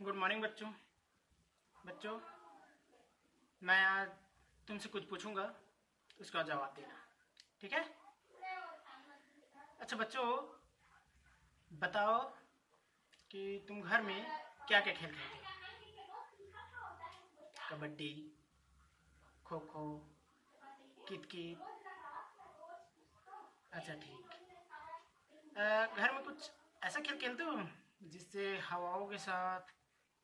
Good morning बच्चों मैं आज तुमसे कुछ पूछूंगा, उसका जवाब देना, ठीक है? अच्छा बच्चों, बताओ कि तुम घर में क्या क्या खेल खेलते हो? कबड्डी, खो खो, कित-कित। अच्छा ठीक। घर में कुछ ऐसा खेल खेलते हो जिससे हवाओं के साथ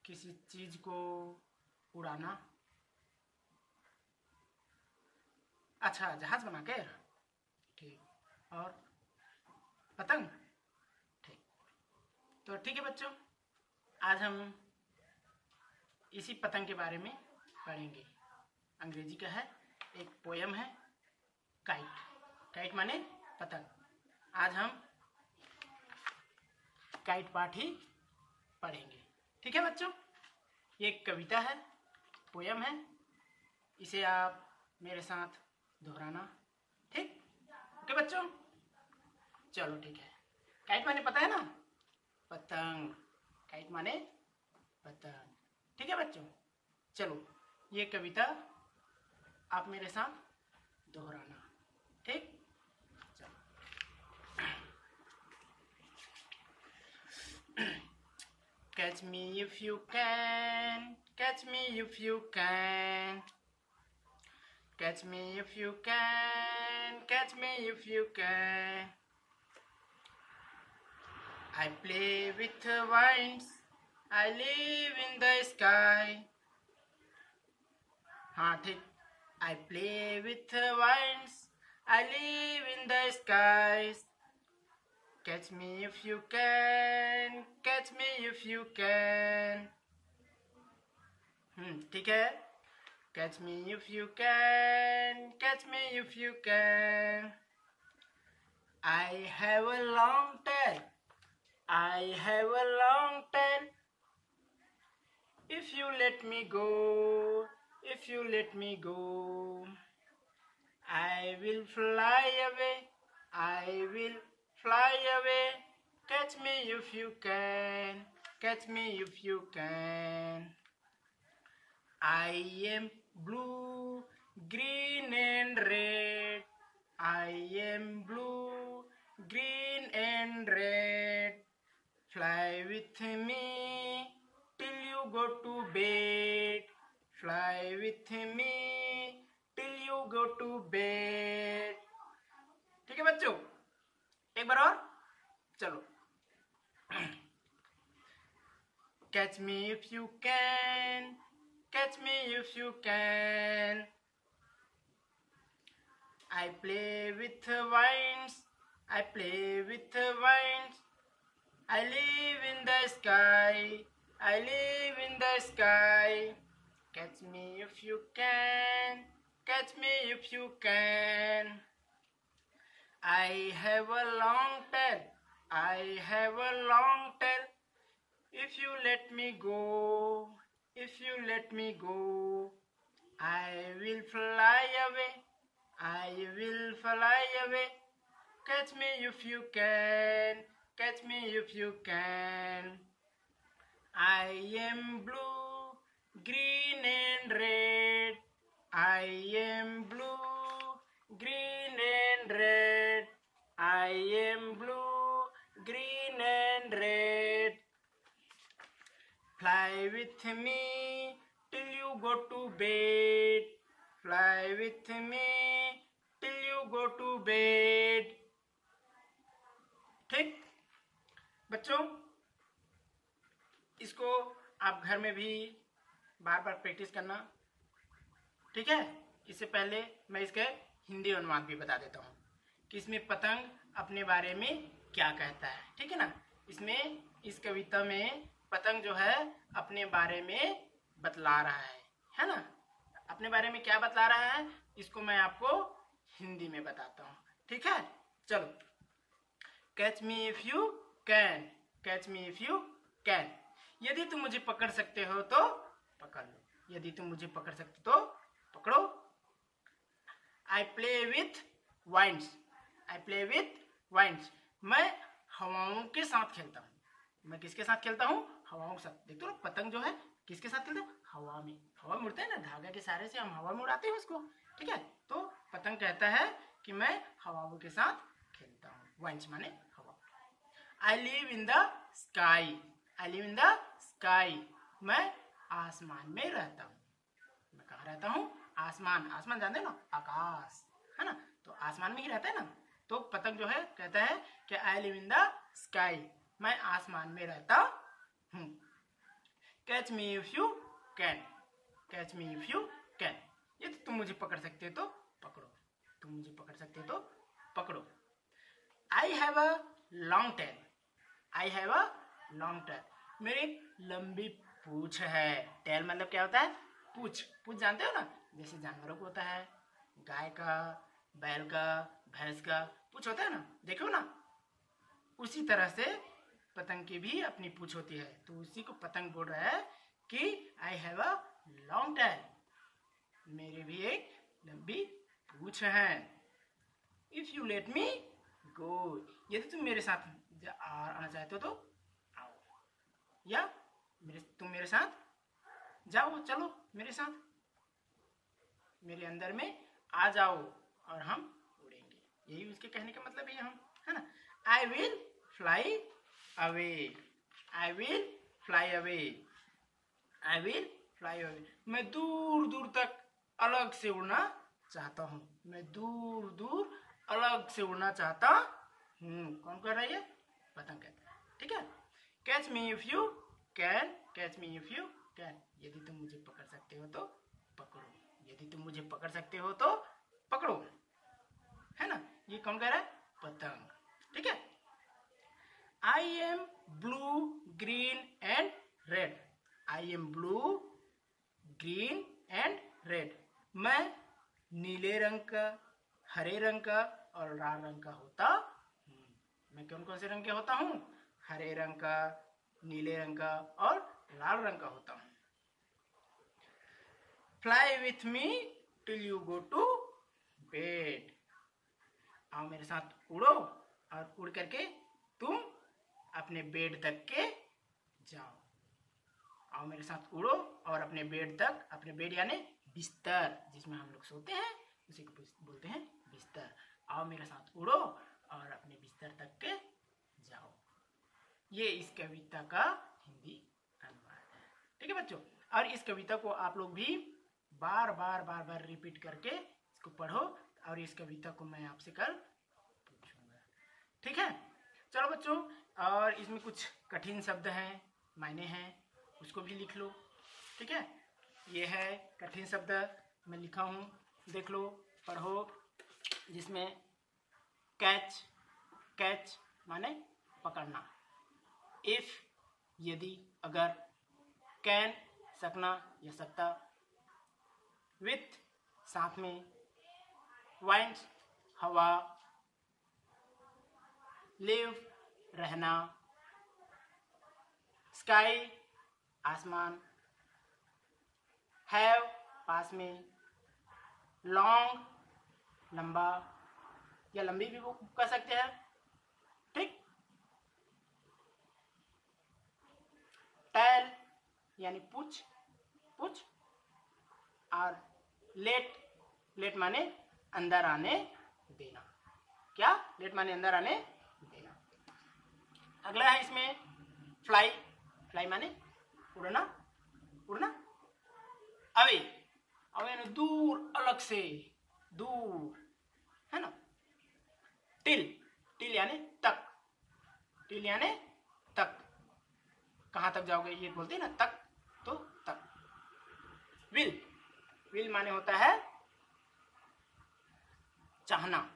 किसी चीज को उड़ाना? अच्छा, जहाज बना के। ठीक। और पतंग। ठीक। तो ठीक है बच्चों, आज हम इसी पतंग के बारे में पढ़ेंगे। अंग्रेजी का है, एक पोयम है, काइट। काइट माने पतंग। आज हम काइट पाठ ही पढ़ेंगे, ठीक है बच्चों? ये एक कविता है, पोयम है, इसे आप मेरे साथ दोहराना, ठीक? ओके बच्चों, चलो ठीक है। काइट माने पता है ना, पतंग। काइट माने पतंग, ठीक है बच्चों? चलो ये कविता आप मेरे साथ दोहराना, ठीक? Catch me if you can, catch me if you can, catch me if you can, catch me if you can. I play with the winds, I live in the sky. हाँ ठीक। I play with the winds, I live in the skies. Catch me if you can, catch me if you can. ठीक है। Catch me if you can, catch me if you can. I have a long tail, I have a long tail. If you let me go, if you let me go, I will fly away, I will fly away. Catch me if you can, catch me if you can. I am blue, green and red. I am blue, green and red. Fly with me till you go to bed. Fly with me till you go to bed. ठीक है बच्चों, एक बार और चलो। Catch me if you can, catch me if you can. I play with the winds, I play with the winds. I live in the sky, I live in the sky. Catch me if you can, catch me if you can. I have a long tail, I have a long tail. If you let me go, if you let me go, I will fly away, I will fly away. Catch me if you can, catch me if you can. I am blue, green and red. I am blue, green and red. I am blue, green and red. Fly with me till you go to bed. Fly with me till you go to bed. ठीक बच्चों, इसको आप घर में भी बार बार practice करना, ठीक है? इससे पहले मैं इसके हिंदी अनुवाद भी बता देता हूँ कि इसमें पतंग अपने बारे में क्या कहता है, ठीक है ना? इसमें इस कविता में पतंग जो है अपने बारे में बतला रहा है ना? अपने बारे में क्या बतला रहा है, इसको मैं आपको हिंदी में बताता हूँ, ठीक है? चलो। Catch me if you can, catch me if you can. यदि तुम मुझे पकड़ सकते हो तो पकड़ लो, यदि तुम मुझे पकड़ सकते तो पकड़ो। I play with winds, I play with winds. मैं हवाओं के साथ खेलता हूँ। मैं किसके साथ खेलता हूँ? हवाओं के साथ। देखते हो पतंग जो है किसके साथ खेलते हैं? हवा में। हवा में उड़ते हैं ना, धागा के सहारे से हम हवा में उड़ाते हैं उसको। ठीक है, तो पतंग कहता है कि मैं हवाओं के साथ खेलता हूँ। वाइंस माने हवा। I live in the sky. I live in the sky. मैं आसमान में रहता हूँ। मैं कहाँ रहता हूँ? आसमान। आसमान जानते हैं ना, आकाश, है ना, तो आसमान में ही रहता है ना। तो पतंग जो है कहता है कि I live in the sky, मैं आसमान में रहता हूँ। Catch me if you can. Catch me if you can, ये तो तुम मुझे पकड़ सकते हो तो पकड़ो। तुम मुझे पकड़ सकते हो तो पकड़ो। I have a long tail. I have a long tail, मेरी लंबी पूछ है। टेल मतलब क्या होता है? पूछ। पूछ जानते हो ना, जैसे जानवरों को होता है, गाय का, बैल का, भैंस का पूछ होता है ना, देखो ना, उसी तरह से पतंग की भी अपनी पूछ होती है। तो उसी को पतंग बोल रहा है कि I have a long tail, मेरी भी एक लंबी पूछ है। इफ यू लेट मी गो, यदि तुम मेरे साथ आना चाहते हो तो आओ, या तुम मेरे साथ जाओ, चलो मेरे साथ, मेरे अंदर में आ जाओ और हम उड़ेंगे। यही उसके कहने का मतलब है ना। I will fly away. I will fly away. I will fly away, मैं दूर दूर तक अलग से उड़ना चाहता हूँ। मैं दूर दूर अलग से उड़ना चाहता हूँ। कौन कर रहा है? ये पतंग कहता है। ठीक है, catch me if you can. Catch me if you can, यदि तुम मुझे पकड़ सकते हो तो पकड़ो। यदि तुम मुझे पकड़ सकते हो तो पकड़ो, है ना। ये कौन कह रहा है? पतंग। ठीक है, I am blue green and red. I am blue green and red, मैं नीले रंग का, हरे रंग का और लाल रंग का होता हूँ। मैं कौन कौन से रंग का होता हूँ? हरे रंग का, नीले रंग का और लाल रंग का होता हूँ। Fly with me till you go to bed. आओ मेरे साथ उड़ो और उड़ करके तुम अपने बेड तक के जाओ। आओ मेरे साथ उड़ो और अपने बेड तक, अपने बेड यानी बिस्तर जिसमें हम लोग सोते हैं, उसी को बोलते हैं बिस्तर। आओ मेरे साथ उड़ो और अपने बिस्तर तक के जाओ। ये इस कविता का हिंदी अनुवाद है। ठीक है बच्चों, और इस कविता को आप लोग भी बार बार रिपीट करके इसको पढ़ो, और इस कविता को मैं आपसे कल पूछूंगा। ठीक है, चलो बच्चों, और इसमें कुछ कठिन शब्द हैं, मायने हैं, उसको भी लिख लो। ठीक है, ये है कठिन शब्द मैं लिखा हूँ, देख लो, पढ़ो। जिसमें कैच, कैच माने पकड़ना, इफ यदि, अगर, कैन सकना या सकता, विथ साथ में, वाइंड हवा, लिव रहना, स्काई आसमान, हैव पास में, लॉन्ग लंबा या लंबी भी वो कह सकते हैं। ठीक, टेल यानी पूछ, पूछ, और लेट, लेट माने अंदर आने देना। क्या? लेट माने अंदर आने देना। अगला है इसमें फ्लाई, फ्लाई माने उड़ना, उड़ना, अवे, अवे यानी दूर, अलग से, दूर, है ना। टिल, टिल यानी तक, टिल यानी तक, कहाँ तक जाओगे ये बोलते हैं ना, तक, तो तक। विल, विल माने होता है चाहना,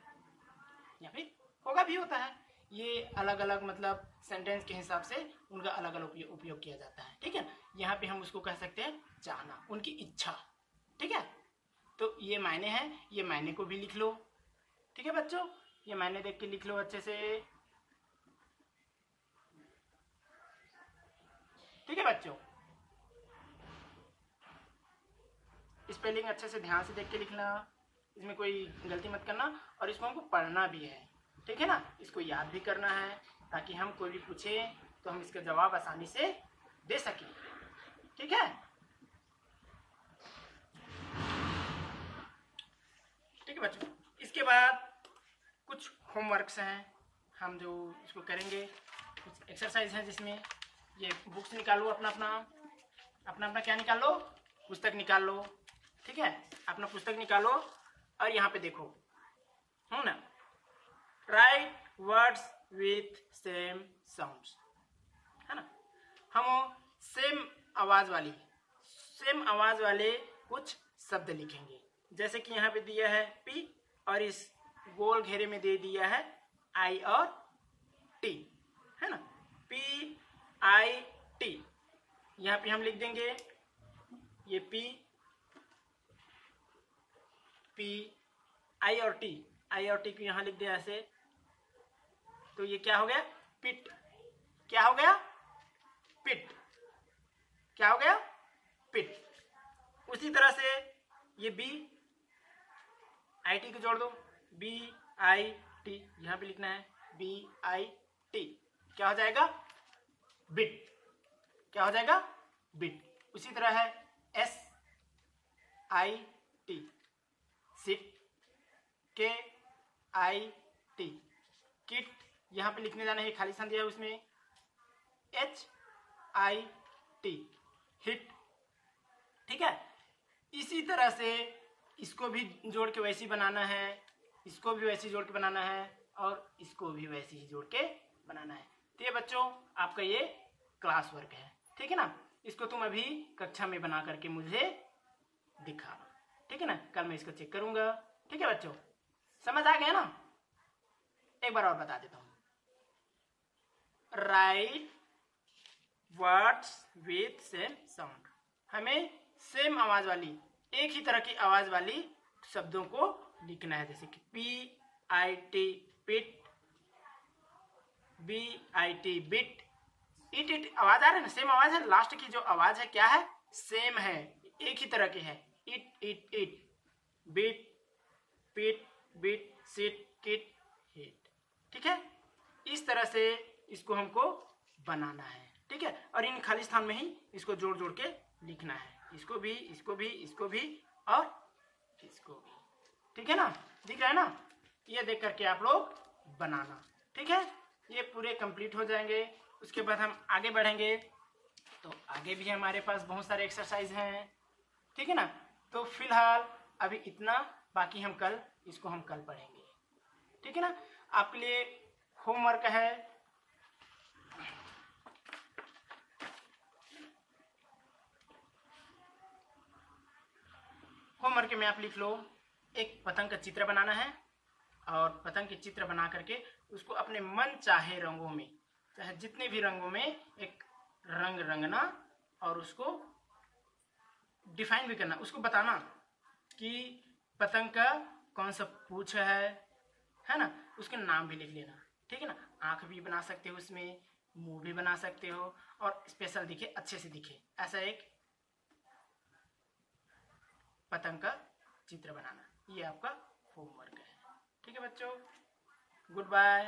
या फिर होगा भी होता है। ये अलग अलग मतलब सेंटेंस के हिसाब से उनका अलग अलग उपयोग किया जाता है। ठीक है, यहाँ पे हम उसको कह सकते हैं चाहना, उनकी इच्छा। ठीक है, तो ये मायने हैं, ये मायने को भी लिख लो। ठीक है बच्चों, ये मायने देख के लिख लो अच्छे से। ठीक है बच्चों, स्पेलिंग अच्छे से ध्यान से देख के लिखना, इसमें कोई गलती मत करना, और इसको हमको पढ़ना भी है। ठीक है ना, इसको याद भी करना है, ताकि हम कोई भी पूछे तो हम इसका जवाब आसानी से दे सके। ठीक है, ठीक है बच्चों। इसके बाद कुछ होमवर्क्स हैं हम जो इसको करेंगे, कुछ एक्सरसाइज है जिसमें ये बुक्स निकालो, अपना अपना क्या निकाल लो, पुस्तक निकाल लो। ठीक है, अपना पुस्तक निकालो और यहाँ पे देखो, हो ना, right words with same sounds, है ना। हम सेम आवाज वाले कुछ शब्द लिखेंगे। जैसे कि यहाँ पे दिया है पी और इस गोल घेरे में दे दिया है आई और टी, है ना, पी आई टी। यहाँ पे हम लिख देंगे ये पी आई और टी को यहाँ लिख दिया ऐसे, तो ये क्या हो गया, पिट। क्या हो गया, पिट। क्या हो गया, पिट। उसी तरह से ये बी आई टी को जोड़ दो, बी आई टी, यहाँ पे लिखना है बी आई टी, क्या हो जाएगा, बिट। क्या हो जाएगा, बिट। उसी तरह है एस आई टी, सिट, के आई टी, किट, यहाँ पे लिखने जाना है, खाली स्थान दिया है उसमें, एच आई टी, हिट। ठीक है, इसी तरह से इसको भी जोड़ के वैसे ही बनाना है, इसको भी वैसे ही जोड़ के बनाना है और इसको भी वैसे ही जोड़ के बनाना है। तो ये बच्चों आपका ये क्लास वर्क है। ठीक है ना, इसको तुम अभी कक्षा में बना करके मुझे दिखा। ठीक है ना, कल मैं इसको चेक करूंगा। ठीक है बच्चों, समझ आ गया ना। एक बार और बता देता हूं, right words with same sound, हमें सेम आवाज वाली, एक ही तरह की आवाज वाली शब्दों को लिखना है। जैसे कि P I T pit, B I T bit, it it आवाज आ रहा है ना, सेम आवाज है। लास्ट की जो आवाज है क्या है, सेम है, एक ही तरह की है। It it it, bit pit bit, sit kit hit. ठीक है, इस तरह से इसको हमको बनाना है। ठीक है, और इन खाली स्थान में ही इसको जोड़ जोड़ के लिखना है, इसको भी, इसको भी, इसको भी और इसको भी। ठीक है ना, दिख रहा है ना, ये देख करके आप लोग बनाना। ठीक है, ये पूरे कंप्लीट हो जाएंगे। उसके बाद हम आगे बढ़ेंगे, तो आगे भी हमारे पास बहुत सारे एक्सरसाइज हैं। ठीक है ना, तो फिलहाल अभी इतना, बाकी हम कल इसको हम कल पढ़ेंगे। ठीक है ना, आपके लिए होमवर्क है, होमवर्क में आप लिख लो, एक पतंग का चित्र बनाना है और पतंग के चित्र बना करके उसको अपने मन चाहे रंगों में, चाहे जितने भी रंगों में, एक रंग रंगना और उसको डिफाइन भी करना, उसको बताना कि पतंग का कौन सा पूंछ है ना, उसके नाम भी लिख लेना। ठीक है ना, आंख भी बना सकते हो उसमें, मुंह भी बना सकते हो और स्पेशल दिखे, अच्छे से दिखे, ऐसा एक पतंग का चित्र बनाना। ये आपका होमवर्क है। ठीक है बच्चों, गुड बाय।